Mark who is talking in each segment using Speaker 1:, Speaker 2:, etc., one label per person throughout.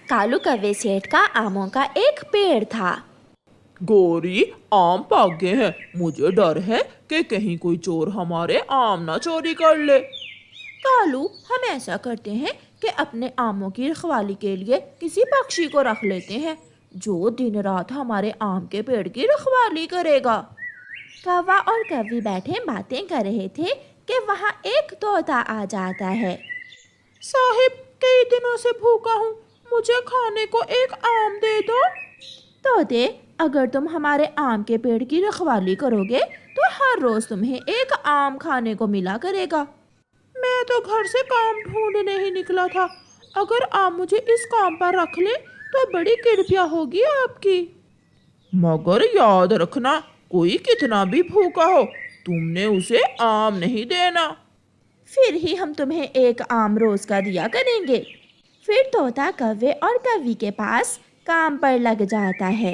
Speaker 1: कालू कौवे सेठ का आमों का एक पेड़ था।
Speaker 2: गौरी, आम पक गए हैं। मुझे डर है कि कहीं कोई चोर हमारे आम ना चोरी कर ले।
Speaker 1: कालू, हम ऐसा करते हैं कि अपने आमों की रखवाली के लिए किसी पक्षी को रख लेते हैं जो दिन रात हमारे आम के पेड़ की रखवाली करेगा। कौवा और कौवी बैठे बातें कर रहे थे कि वहाँ एक तोता आ जाता है।
Speaker 2: साहिब, कई दिनों से भूखा हूँ, मुझे खाने को एक आम दे दो।
Speaker 1: तोते, अगर तुम हमारे आम के पेड़ की रखवाली करोगे तो हर रोज तुम्हें एक आम खाने को मिला करेगा।
Speaker 2: मैं तो घर से काम ढूंढने ही निकला था। अगर आप मुझे इस काम पर रख ले तो बड़ी कृपया होगी आपकी। मगर याद रखना, कोई कितना भी भूखा हो, तुमने उसे आम नहीं देना।
Speaker 1: फिर ही हम तुम्हें एक आम रोज का दिया करेंगे। फिर तोता कौवे और कौवी के पास काम पर लग जाता है।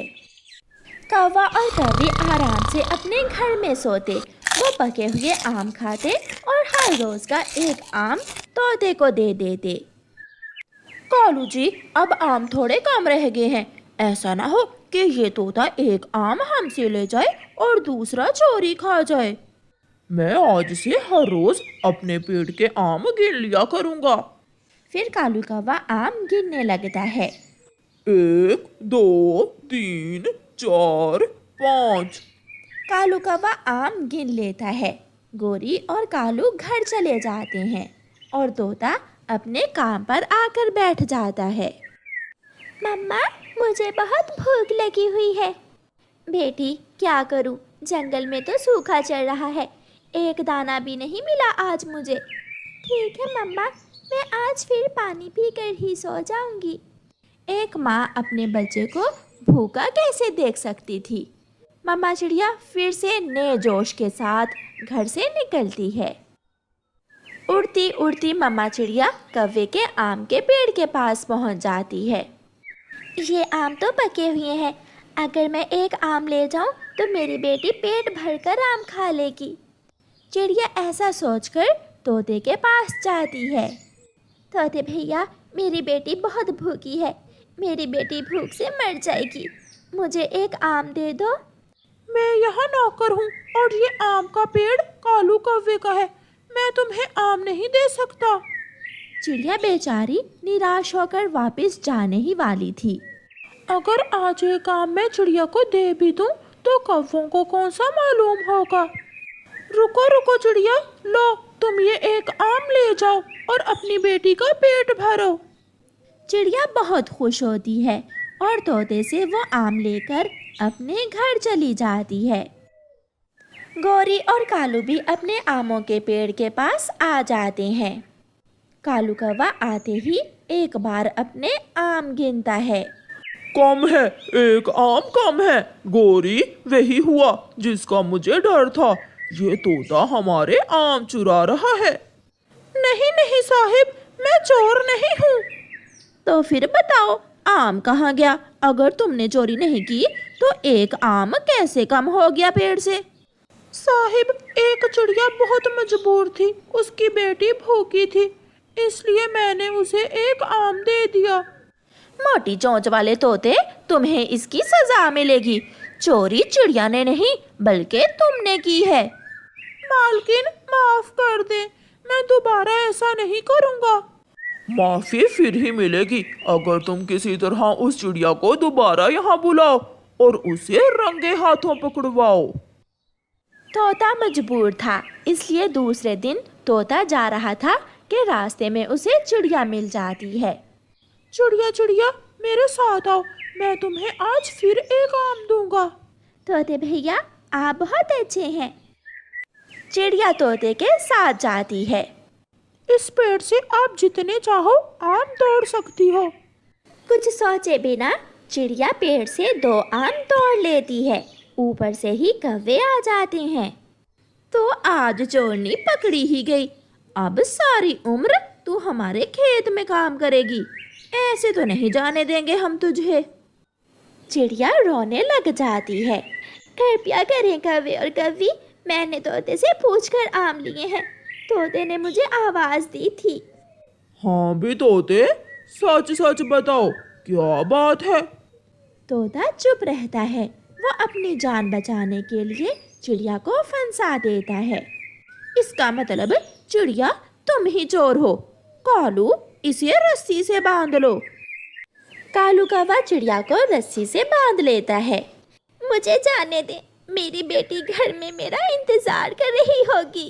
Speaker 1: कौवा और कौवी आराम से अपने घर में सोते, वो पके हुए आम खाते और हर रोज का एक आम तोते को दे देते। कालू जी, अब आम थोड़े कम रह गए हैं। ऐसा ना हो कि ये तोता एक आम हमसे ले जाए और दूसरा चोरी खा जाए।
Speaker 2: मैं आज से हर रोज अपने पेड़ के आम गिन लिया करूंगा।
Speaker 1: फिर कालू कौवा आम गिनने लगता है।
Speaker 2: 1, 2, 3, 4, 5।
Speaker 1: कालू कौवा आम गिन लेता है। गोरी और कालू घर चले जाते हैं और तोता अपने काम पर आकर बैठ जाता है। मम्मा, मुझे बहुत भूख लगी हुई है। बेटी, क्या करूं, जंगल में तो सूखा चल रहा है, एक दाना भी नहीं मिला आज मुझे। ठीक है मम्मा, मैं आज फिर पानी पी कर ही सो जाऊंगी। एक माँ अपने बच्चे को भूखा कैसे देख सकती थी। मम्मा चिड़िया फिर से नए जोश के साथ घर से निकलती है। उड़ती उड़ती मम्मा चिड़िया कौवे के आम के पेड़ के पास पहुंच जाती है। ये आम तो पके हुए हैं, अगर मैं एक आम ले जाऊं तो मेरी बेटी पेट भरकर आम खा लेगी। चिड़िया ऐसा सोचकर तोते के पास जाती है। तोते भैया, मेरी बेटी बहुत भूखी है, मेरी बेटी भूख से मर जाएगी, मुझे एक आम दे दो।
Speaker 2: मैं यहाँ नौकर हूँ और ये आम का पेड़ कालू कौवे का है, मैं तुम्हें आम नहीं दे सकता।
Speaker 1: चिड़िया बेचारी निराश होकर वापस जाने ही वाली थी।
Speaker 2: अगर आज एक आम मैं चिड़िया को दे भी दूँ तो कौवों को कौन सा मालूम होगा। रुको रुको चिड़िया, लो तुम ये एक आम ले जाओ और अपनी बेटी का पेट भरो।
Speaker 1: चिड़िया बहुत खुश होती है और तोते से वो आम लेकर अपने घर चली जाती है। गौरी और कालू भी अपने आमों के पेड़ के पास आ जाते हैं। कालू कौवा आते ही एक बार अपने आम गिनता है।
Speaker 2: कम है, एक आम कम है। गौरी, वही हुआ जिसका मुझे डर था, ये तोता हमारे आम चुरा रहा है। नहीं नहीं साहिब, मैं चोर नहीं हूँ।
Speaker 1: तो फिर बताओ, आम कहाँ गया? अगर तुमने चोरी नहीं की तो एक आम कैसे कम हो गया पेड़ से?
Speaker 2: साहिब, एक चिड़िया बहुत मजबूर थी, उसकी बेटी भूखी थी, इसलिए मैंने उसे एक आम दे दिया।
Speaker 1: मोटी चोंच वाले तोते, तुम्हें इसकी सजा मिलेगी। चोरी चिड़िया ने नहीं बल्कि तुमने की है।
Speaker 2: मालकिन, माफ कर दे, मैं दोबारा ऐसा नहीं करूँगा। माफी फिर ही मिलेगी अगर तुम किसी तरह उस चिड़िया को दोबारा यहाँ बुलाओ और उसे रंगे हाथों पकड़वाओ।
Speaker 1: तोता मजबूर था, इसलिए दूसरे दिन तोता जा रहा था कि रास्ते में उसे चिड़िया मिल जाती है।
Speaker 2: चिड़िया चिड़िया, मेरे साथ आओ, मैं तुम्हें आज फिर एक आम दूंगा।
Speaker 1: तोते भैया, आप बहुत अच्छे हैं। चिड़िया तोते के साथ जाती है।
Speaker 2: इस पेड़ से आप जितने चाहो आम तोड़ सकती हो।
Speaker 1: कुछ सोचे बिना चिड़िया पेड़ से 2 आम तोड़ लेती है। ऊपर से ही कौवे आ जाते हैं। तो आज चोरनी पकड़ी ही गई। अब सारी उम्र तू हमारे खेत में काम करेगी, ऐसे तो नहीं जाने देंगे हम तुझे। चिड़िया रोने लग जाती है। कृपया करें कौवे और कौवी, मैंने तोते से पूछकर आम लिए हैं, तोते ने मुझे आवाज दी थी।
Speaker 2: हाँ भी तोते, सच सच बताओ, क्या बात है?
Speaker 1: तोता चुप रहता है। वो अपनी जान बचाने के लिए चिड़िया को फंसा देता है। इसका मतलब चिड़िया तुम ही चोर हो। कालू, इसे रस्सी से बांध लो। कालू कौवा चिड़िया को रस्सी से बांध लेता है। मुझे जाने दे, मेरी बेटी घर में मेरा इंतजार कर रही होगी।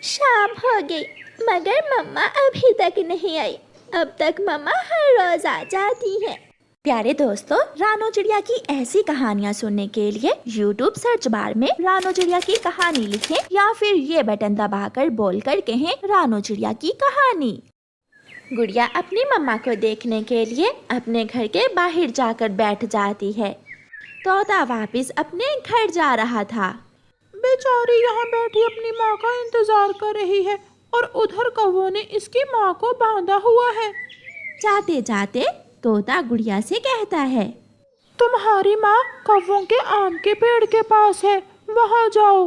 Speaker 1: शाम हो गई मगर मम्मा अभी तक नहीं आई। अब तक मम्मा हर रोज आ जाती है। प्यारे दोस्तों, रानो चिड़िया की ऐसी कहानियाँ सुनने के लिए YouTube सर्च बार में रानो चिड़िया की कहानी लिखें या फिर ये बटन दबाकर बोलकर कहें रानो चिड़िया की कहानी। गुड़िया अपनी मम्मा को देखने के लिए अपने घर के बाहर जाकर बैठ जाती है। तोता वापस अपने घर जा रहा था।
Speaker 2: बेचारी यहाँ बैठी अपनी माँ का इंतजार कर रही है और उधर कौवों ने इसकी माँ को बांधा हुआ है।
Speaker 1: जाते जाते तोता गुड़िया से कहता है,
Speaker 2: तुम्हारी माँ कौवों के आम के पेड़ के पास है, वहाँ जाओ।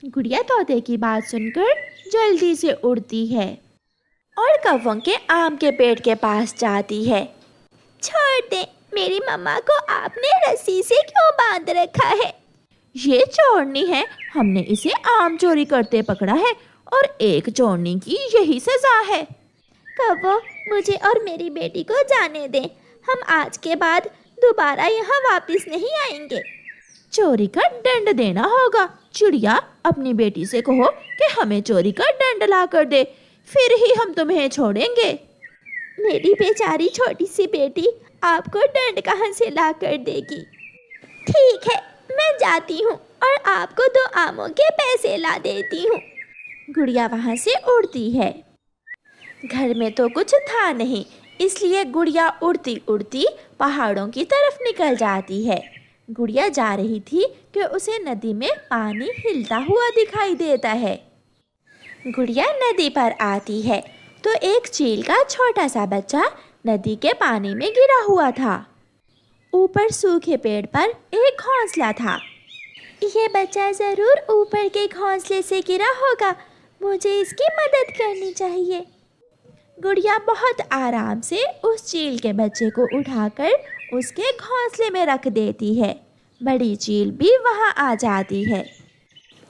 Speaker 1: गुड़िया तोते की बात सुनकर जल्दी से उड़ती है और कौवों के आम के पेड़ के पास जाती है। छोड़ दे, मेरी मम्मा को आपने रस्सी से क्यों बांध रखा है? ये चोरनी है, हमने इसे आम चोरी करते पकड़ा है और एक चोरनी की यही सजा है। कौवो, मुझे और मेरी बेटी को जाने दें, हम आज के बाद दोबारा यहाँ वापस नहीं आएंगे। चोरी का दंड देना होगा। चिड़िया, अपनी बेटी से कहो कि हमें चोरी का दंड ला कर दे, फिर ही हम तुम्हें छोड़ेंगे। मेरी बेचारी छोटी सी बेटी आपको दंड कहाँ से ला कर देगी? ठीक है, मैं जाती हूँ और आपको 2 आमों के पैसे ला देती हूँ। गुड़िया वहाँ से उड़ती है। घर में तो कुछ था नहीं, इसलिए गुड़िया उड़ती उड़ती पहाड़ों की तरफ निकल जाती है। गुड़िया जा रही थी कि उसे नदी में पानी हिलता हुआ दिखाई देता है। गुड़िया नदी पर आती है तो एक चील का छोटा सा बच्चा नदी के पानी में गिरा हुआ था। ऊपर सूखे पेड़ पर एक घोंसला था। ये बच्चा जरूर ऊपर के घोंसले से गिरा होगा, मुझे इसकी मदद करनी चाहिए। गुड़िया बहुत आराम से उस चील के बच्चे को उठाकर उसके घोंसले में रख देती है। बड़ी चील भी वहाँ आ जाती है।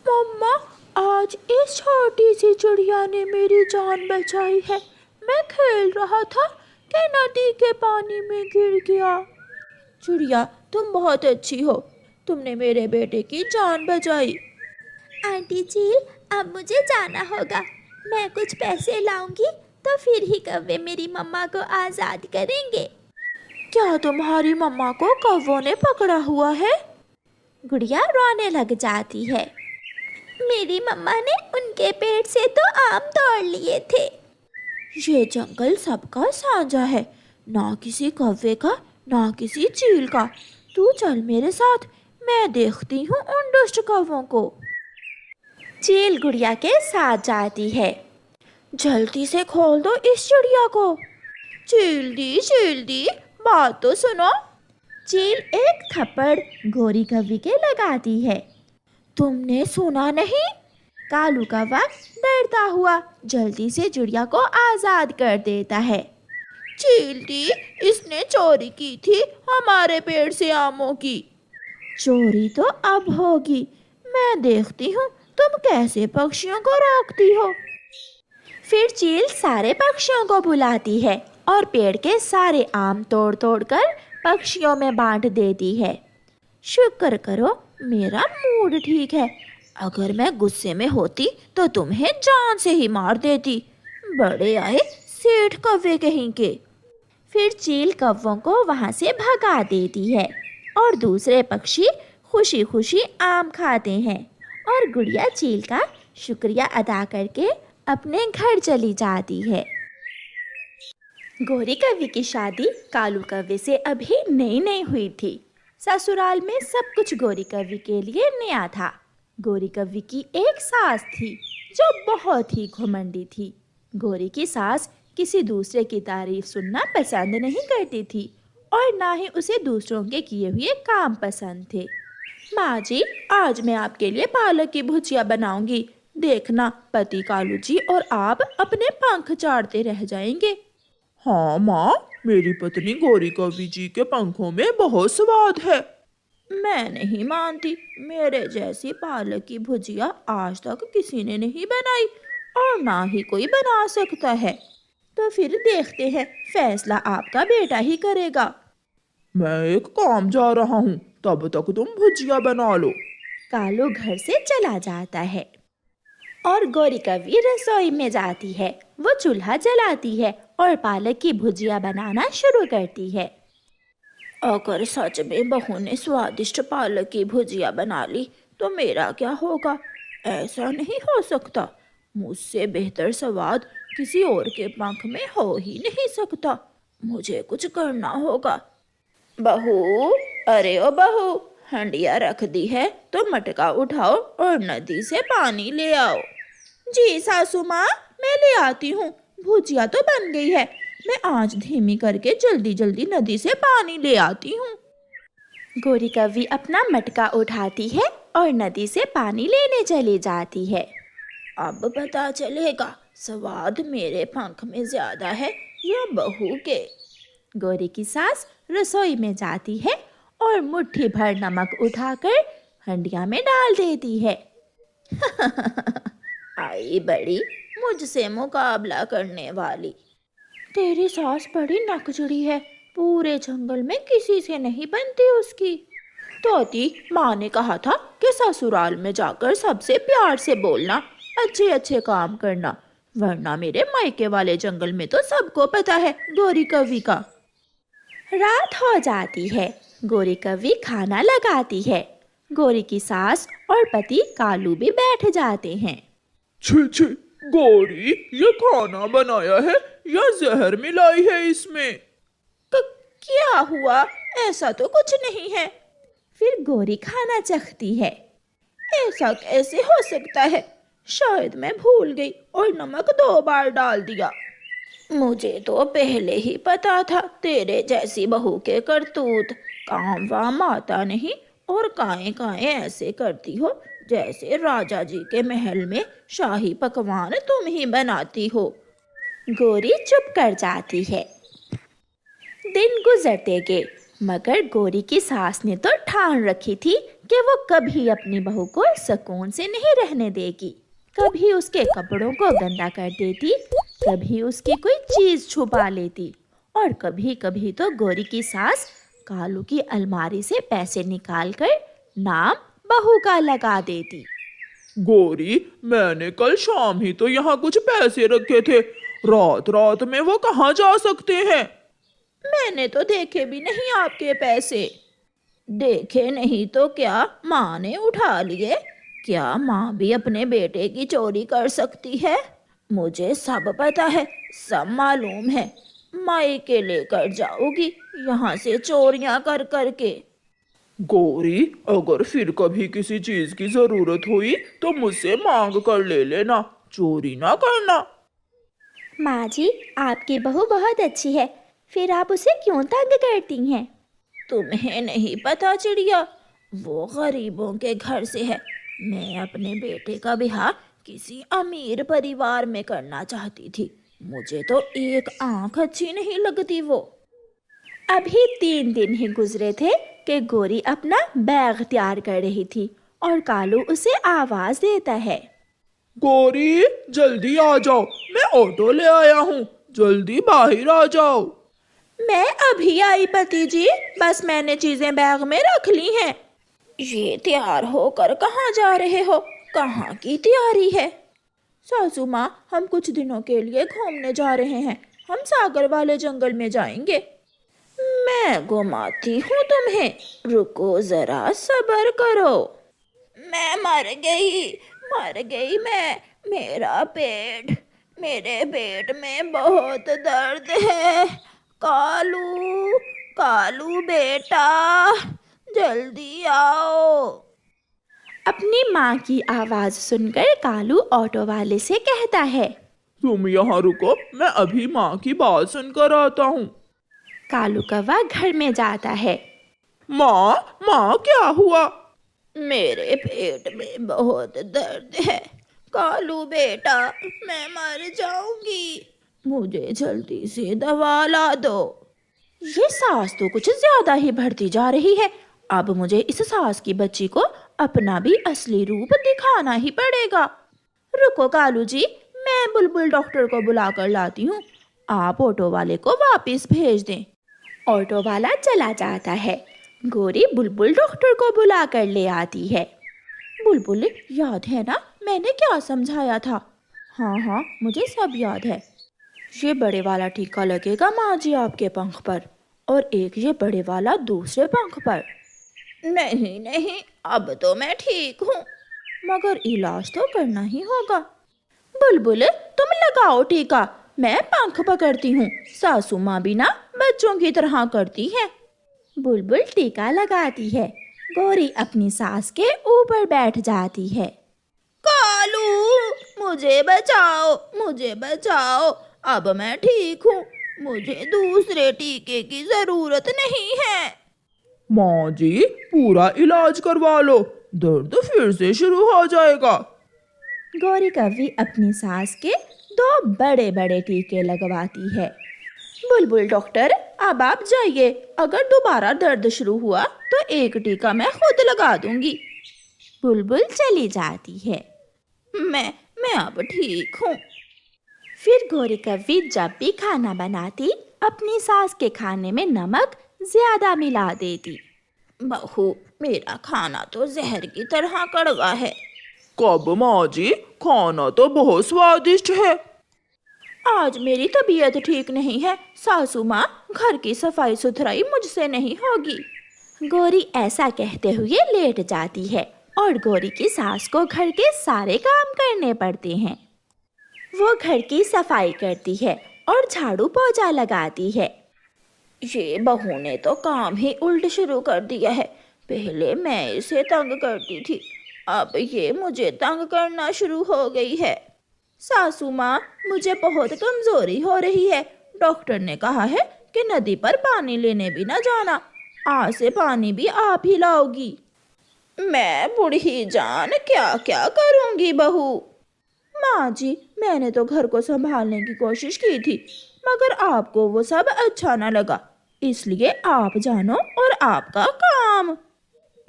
Speaker 2: मम्मा, आज इस छोटी सी चिड़िया ने मेरी जान बचाई है। मैं खेल रहा था कि नदी के पानी में गिर गया।
Speaker 1: चिड़िया, तुम बहुत अच्छी हो, तुमने मेरे बेटे की जान बचाई। आंटी चील, अब मुझे जाना होगा। मैं कुछ पैसे लाऊंगी तो फिर ही कौवे मेरी मम्मा को आज़ाद करेंगे।
Speaker 2: क्या तुम्हारी मम्मा को कौवों ने पकड़ा हुआ है?
Speaker 1: गुड़िया रोने लग जाती है। मेरी मम्मा ने उनके पेट से तो आम तोड़ लिए थे।
Speaker 2: ये जंगल सबका साझा है, ना किसी कौवे का ना किसी चील का। तू चल मेरे साथ, मैं देखती हूँ उन दुष्ट कौवों को।
Speaker 1: चील गुड़िया के साथ जाती है।
Speaker 2: जल्दी से खोल दो इस चिड़िया को। चील दी, बात तो सुनो।
Speaker 1: चील एक थप्पड़ गोरी कौवे के लगाती है।
Speaker 2: तुमने सुना नहीं?
Speaker 1: कालू कौवा डरता हुआ जल्दी से चिड़िया को आज़ाद कर देता है।
Speaker 2: चील दी, इसने चोरी की थी हमारे पेड़ से आमों की।
Speaker 1: चोरी तो अब होगी,
Speaker 2: मैं देखती हूँ तुम कैसे पक्षियों को रोकती हो।
Speaker 1: फिर चील सारे पक्षियों को बुलाती है और पेड़ के सारे आम तोड़ तोड़ कर पक्षियों में बांट देती है।
Speaker 2: शुक्र करो मेरा मूड ठीक है, अगर मैं गुस्से में होती तो तुम्हें जान से ही मार देती। बड़े आए सेठ कौवे कहीं के।
Speaker 1: फिर चील कौवों को वहाँ से भगा देती है और दूसरे पक्षी खुशी खुशी आम खाते हैं और गुड़िया चील का शुक्रिया अदा करके अपने घर चली जाती है। गोरी कौवे की शादी कालू कौवे से अभी नई हुई थी। ससुराल में सब कुछ गोरी कौवे के लिए नया था। गोरी कौवे की एक सास थी जो बहुत ही घमंडी थी। गोरी की सास किसी दूसरे की तारीफ सुनना पसंद नहीं करती थी और ना ही उसे दूसरों के किए हुए काम पसंद थे। माँ जी, आज मैं आपके लिए पालक की भुजिया बनाऊंगी, देखना पति कालू जी और आप अपने पंख चाटते रह जाएंगे।
Speaker 2: हाँ माँ, मेरी पत्नी गौरी कवि जी के पंखों में बहुत स्वाद है।
Speaker 1: मैं नहीं मानती, मेरे जैसी पालक की भुजिया आज तक किसी ने नहीं बनाई और ना ही कोई बना सकता है। तो फिर देखते हैं, फैसला आपका बेटा ही करेगा।
Speaker 2: मैं एक काम जा रहा हूँ, तब तक तुम भुजिया बना लो।
Speaker 1: कालू घर से चला जाता है और गौरी कवि रसोई में जाती है। वो चूल्हा जलाती है और पालक की भुजिया बनाना शुरू करती है। अगर सच में बहू ने स्वादिष्ट पालक की भुजिया बना ली तो मेरा क्या होगा? ऐसा नहीं हो सकता। मुझसे बेहतर स्वाद किसी और के पंख में हो ही नहीं सकता। मुझे कुछ करना होगा। बहू, अरे ओ बहू, हंडिया रख दी है तो मटका उठाओ और नदी से पानी ले आओ। जी सासू माँ, मैं ले आती हूँ। भुजिया तो बन गई है, मैं आंच धीमी करके जल्दी जल्दी नदी से पानी ले आती हूँ। गौरी कवि अपना मटका उठाती है और नदी से पानी लेने चली जाती है। अब पता चलेगा स्वाद मेरे पंख में ज्यादा है या बहू के। गौरी की सास रसोई में जाती है और मुट्ठी भर नमक उठाकर हंडिया में डाल देती है। आई बड़ी मुझसे मुकाबला करने वाली। तेरी सास बड़ी नकचड़ी है, पूरे जंगल में किसी से नहीं बनती उसकी। तोती, माँ ने कहा था कि ससुराल में जाकर सबसे प्यार से बोलना, अच्छे अच्छे काम करना, वरना मेरे मायके वाले जंगल में तो सबको पता है गौरी कवि का। रात हो जाती है, गौरी कवि खाना लगाती है। गौरी की सास और पति कालू भी बैठ जाते हैं।
Speaker 2: छी छी, गौरी, ये खाना बनाया है या जहर मिलाई है इसमें?
Speaker 1: क्या हुआ? ऐसा तो कुछ नहीं है। फिर गौरी खाना चखती है। ऐसा कैसे हो सकता है? शायद मैं भूल गई और नमक 2 बार डाल दिया। मुझे तो पहले ही पता था तेरे जैसी बहू के करतूत। काम वाम आता नहीं और काएं काएं ऐसे करती हो जैसे राजा जी के महल में शाही पकवान तुम ही बनाती हो। गौरी चुप कर जाती है। दिन गुजरते गए, मगर गौरी की सास ने तो ठान रखी थी कि वो कभी अपनी बहू को सुकून से नहीं रहने देगी। कभी उसके कपड़ों को गंदा कर देती, कभी उसकी कोई चीज छुपा लेती और कभी कभी तो गौरी की सास कालू की अलमारी से पैसे निकालकर नाम बहू का लगा देती।
Speaker 2: गौरी, मैंने कल शाम ही तो यहाँ कुछ पैसे रखे थे, रात रात में वो कहाँ जा सकते हैं?
Speaker 1: मैंने तो देखे भी नहीं आपके पैसे। देखे नहीं तो क्या माँ ने उठा लिए? क्या माँ भी अपने बेटे की चोरी कर सकती है? मुझे सब पता है, सब मालूम है। मायके लेकर जाओगी यहाँ से चोरियां कर करके।
Speaker 2: गौरी, अगर फिर कभी किसी चीज की जरूरत हुई तो मुझसे मांग कर ले लेना, चोरी ना करना।
Speaker 1: माँ जी, आपकी बहू बहुत अच्छी है, फिर आप उसे क्यों तंग करती हैं? तुम्हें नहीं पता चिड़िया, वो गरीबों के घर से है। मैं अपने बेटे का ब्याह किसी अमीर परिवार में करना चाहती थी। मुझे तो एक आंख अच्छी नहीं लगती वो। अभी 3 दिन ही गुजरे थे कि गौरी अपना बैग तैयार कर रही थी और कालू उसे आवाज देता है।
Speaker 2: गौरी, जल्दी आ जाओ, मैं ऑटो ले आया हूँ, जल्दी बाहर आ जाओ।
Speaker 1: मैं अभी आई पति जी, बस मैंने चीजें बैग में रख ली हैं। ये तैयार होकर कहाँ जा रहे हो? कहाँ की तैयारी है? सासू माँ, हम कुछ दिनों के लिए घूमने जा रहे हैं, हम सागर वाले जंगल में जाएंगे। मैं घुमाती हूँ तुम्हें, रुको जरा सब्र करो। मैं मर गई मैं। मेरे पेट में बहुत दर्द है। कालू, कालू बेटा, जल्दी आओ। अपनी माँ की आवाज सुनकर कालू ऑटो वाले से कहता है,
Speaker 2: तुम यहाँ रुको, मैं अभी माँ की बात सुनकर आता हूँ।
Speaker 1: कालू कौवा घर में जाता है।
Speaker 2: माँ, माँ, क्या हुआ?
Speaker 1: मेरे पेट में बहुत दर्द है कालू बेटा, मैं मर जाऊंगी, मुझे जल्दी से दवा ला दो। ये सास तो कुछ ज्यादा ही बढ़ती जा रही है। अब मुझे इस सास की बच्ची को अपना भी असली रूप दिखाना ही पड़ेगा। रुको कालू जी, मैं बुलबुल डॉक्टर को बुला कर लाती हूँ। आप ऑटो वाले को वापस भेज दें। ऑटो वाला चला जाता है। गोरी बुलबुल डॉक्टर को बुला कर ले आती है। बुलबुल, याद है ना मैंने क्या समझाया था? हाँ हाँ, मुझे सब याद है। ये बड़े वाला टीका लगेगा माँ जी आपके पंख पर, और एक ये बड़े वाला दूसरे पंख पर। नहीं नहीं, अब तो मैं ठीक हूँ, मगर इलाज तो करना ही होगा। बुलबुल, तुम लगाओ टीका, मैं पंख पकड़ती हूँ। सासू माँ भी ना बच्चों की तरह करती है। बुलबुल टीका लगाती है। गौरी अपनी सास के ऊपर बैठ जाती है। कालू, मुझे बचाओ, मुझे बचाओ, अब मैं ठीक हूँ, मुझे दूसरे टीके की जरूरत नहीं है।
Speaker 2: माँ जी, पूरा इलाज करवा लो, दर्द फिर से शुरू हो जाएगा।
Speaker 1: गौरी कव्वी अपनी सास के 2 बड़े बड़े टीके लगवाती है। बुलबुल डॉक्टर, अब आप जाइए, अगर दोबारा दर्द शुरू हुआ तो एक टीका मैं खुद लगा दूंगी। बुलबुल चली जाती है। मैं अब ठीक हूँ। फिर गौरी कव्वी जब भी खाना बनाती अपनी सास के खाने में नमक ज्यादा मिला देती। बहू, मेरा खाना तो जहर की तरह कड़वा है।
Speaker 2: कब माँ जी, खाना तो बहुत स्वादिष्ट है।
Speaker 1: आज मेरी तबीयत ठीक नहीं है सासू माँ, घर की सफाई सुथराई मुझसे नहीं होगी। गौरी ऐसा कहते हुए लेट जाती है और गौरी की सास को घर के सारे काम करने पड़ते हैं। वो घर की सफाई करती है और झाड़ू पोछा लगाती है। ये बहू ने तो काम ही उल्ट शुरू कर दिया है। पहले मैं इसे तंग करती थी, अब ये मुझे तंग करना शुरू हो गई है। सासू माँ, मुझे बहुत कमजोरी हो रही है। डॉक्टर ने कहा है कि नदी पर पानी लेने भी न जाना, आज से पानी भी आप ही लाओगी। मैं बूढ़ी जान क्या क्या करूँगी बहू। माँ जी, मैंने तो घर को संभालने की कोशिश की थी, मगर आपको वो सब अच्छा न लगा, इसलिए आप जानो और आपका काम।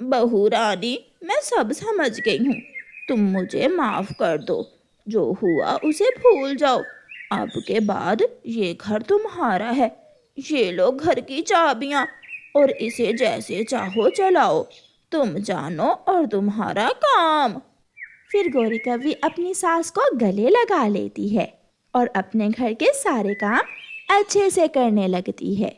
Speaker 1: बहू रानी, मैं सब समझ गई हूँ, तुम मुझे माफ कर दो। जो हुआ उसे भूल जाओ। अब के बाद ये घर तुम्हारा है। ये लो घर की चाबियाँ, और इसे जैसे चाहो चलाओ। तुम जानो और तुम्हारा काम। फिर गौरी कव्वी अपनी सास को गले लगा लेती है और अपने घर के सारे काम अच्छे से करने लगती है।